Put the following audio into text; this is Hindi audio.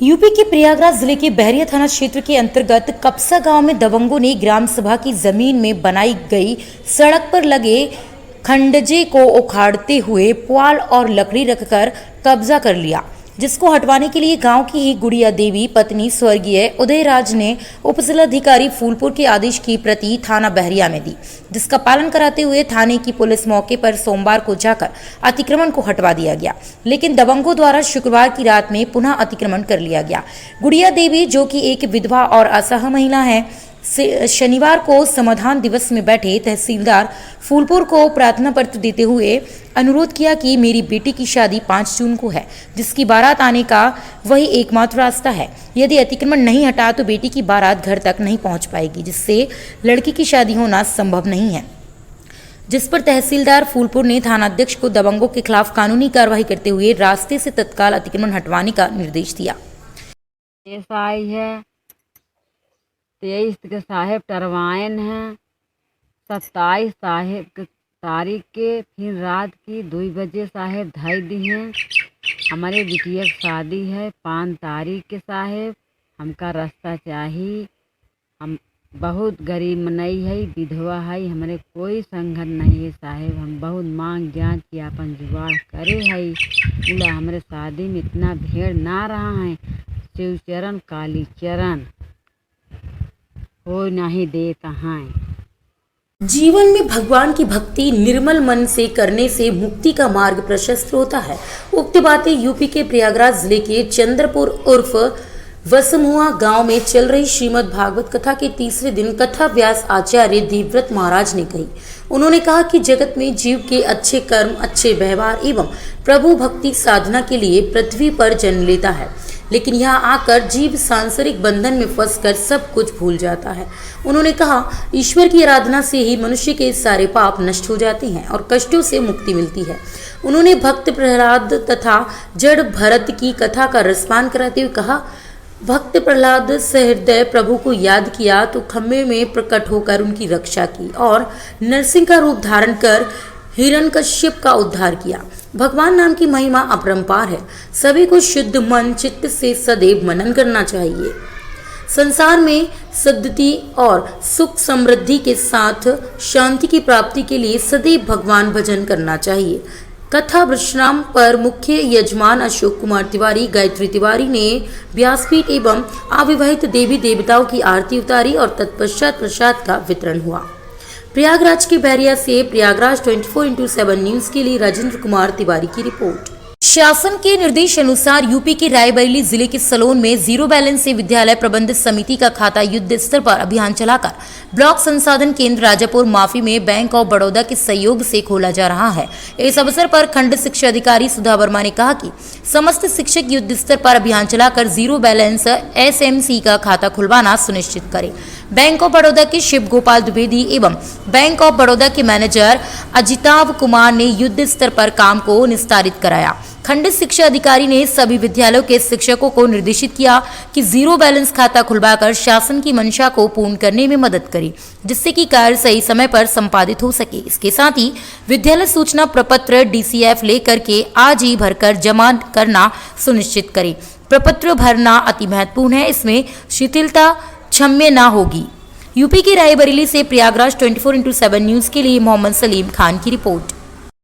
यूपी के प्रयागराज जिले के बहरिया थाना क्षेत्र के अंतर्गत कपसा गांव में दबंगों ने ग्राम सभा की जमीन में बनाई गई सड़क पर लगे खंडजे को उखाड़ते हुए पुआल और लकड़ी रखकर कब्जा कर लिया, जिसको हटवाने के लिए गांव की ही गुड़िया देवी पत्नी स्वर्गीय उदयराज ने उपजिलाधिकारी फूलपुर के आदेश की प्रति थाना बहरिया में दी, जिसका पालन कराते हुए थाने की पुलिस मौके पर सोमवार को जाकर अतिक्रमण को हटवा दिया गया। लेकिन दबंगों द्वारा शुक्रवार की रात में पुनः अतिक्रमण कर लिया गया। गुड़िया देवी, जो कि एक विधवा और असहाय महिला है, शनिवार को समाधान दिवस में बैठे तहसीलदार फूलपुर को प्रार्थना पत्र देते हुए अनुरोध किया कि मेरी बेटी की शादी 5 जून को है, जिसकी बारात आने का वही एकमात्र रास्ता है। यदि अतिक्रमण नहीं हटा तो बेटी की बारात घर तक नहीं पहुंच पाएगी, जिससे लड़की की शादी होना संभव नहीं है। जिस पर तहसीलदार फूलपुर ने थानाध्यक्ष को दबंगों के खिलाफ कानूनी कार्रवाई करते हुए रास्ते से तत्काल अतिक्रमण हटवाने का निर्देश दिया। 23 के साहेब टरवाइन है, 27 साहेब के तारीख के फिर रात की 2 बजे साहेब धाई दी हैं। हमारे बिटिया की शादी है 5 तारीख के साहेब, हमका रास्ता चाहिए। हम बहुत गरीब मनई है, विधवा है, हमारे कोई संगत नहीं है साहेब। हम बहुत मांग जांच की अपन जुगाड़ करे है, बोला हमारे शादी में इतना भीड़ ना रहा है। शिवचरण काली चरण हो नहीं देता है। जीवन में भगवान की भक्ति निर्मल मन से करने से मुक्ति का मार्ग प्रशस्त होता है। उक्त बातें यूपी के प्रयागराज जिले के चंद्रपुर उर्फ वसमुआ गांव में चल रही श्रीमद् भागवत कथा के तीसरे दिन कथा व्यास आचार्य देवव्रत महाराज ने कही। उन्होंने कहा कि जगत में जीव के अच्छे कर्म, अच्छे व्यवहार एवं प्रभु भक्ति साधना के लिए पृथ्वी पर जन्म लेता है, लेकिन यहाँ आकर जीव सांसारिक बंधन में फंसकर सब कुछ भूल जाता है। उन्होंने कहा, ईश्वर की आराधना से ही मनुष्य के सारे पाप नष्ट हो जाते हैं और कष्टों से मुक्ति मिलती है। उन्होंने भक्त प्रहलाद तथा जड़ भरत की कथा का रसपान कराते हुए कहा, भक्त प्रहलाद सहृदय प्रभु को याद किया तो खम्भे में प्रकट होकर उनकी रक्षा की और नरसिंह का रूप धारण कर हिरण्यकश्यप का उद्धार किया। भगवान नाम की महिमा अपरंपार है। सभी को शुद्ध मन चित्त से सदैव मनन करना चाहिए। संसार में सद्गति और सुख समृद्धि के साथ शांति की प्राप्ति के लिए सदैव भगवान भजन करना चाहिए। कथा विश्राम पर मुख्य यजमान अशोक कुमार तिवारी, गायत्री तिवारी ने व्यासपीठ एवं अविवाहित देवी देवताओं की आरती उतारी और तत्पश्चात प्रसाद का वितरण हुआ। प्रयागराज के बहरिया से प्रयागराज 24/7 न्यूज के लिए राजेंद्र कुमार तिवारी की रिपोर्ट। शासन के निर्देश अनुसार यूपी के रायबरेली जिले के सलोन में जीरो बैलेंस से विद्यालय प्रबंध समिति का खाता युद्ध स्तर पर अभियान चलाकर ब्लॉक संसाधन केंद्र राजापुर माफी में बैंक ऑफ बड़ौदा के सहयोग से खोला जा रहा है। इस अवसर पर खंड शिक्षा अधिकारी सुधा वर्मा ने कहा कि समस्त शिक्षक युद्ध स्तर पर अभियान चलाकर जीरो बैलेंस SMC का खाता खुलवाना सुनिश्चित करें। बैंक ऑफ बड़ौदा के शिव गोपाल द्विवेदी एवं बैंक ऑफ बड़ौदा के मैनेजर अजिताभ कुमार ने युद्ध स्तर पर काम को निस्तारित कराया। खंड शिक्षा अधिकारी ने सभी विद्यालयों के शिक्षकों को निर्देशित किया कि जीरो बैलेंस खाता खुलवाकर शासन की मंशा को पूर्ण करने में मदद करें, जिससे कि कार्य सही समय पर संपादित हो सके। इसके साथ ही विद्यालय सूचना प्रपत्र DCF लेकर के आज ही भरकर जमा करना सुनिश्चित करें। प्रपत्र भरना अति महत्वपूर्ण है, इसमें शिथिलता क्षम्य न होगी। यूपी की रायबरेली से प्रयागराज 24/7 न्यूज के लिए मोहम्मद सलीम खान की रिपोर्ट।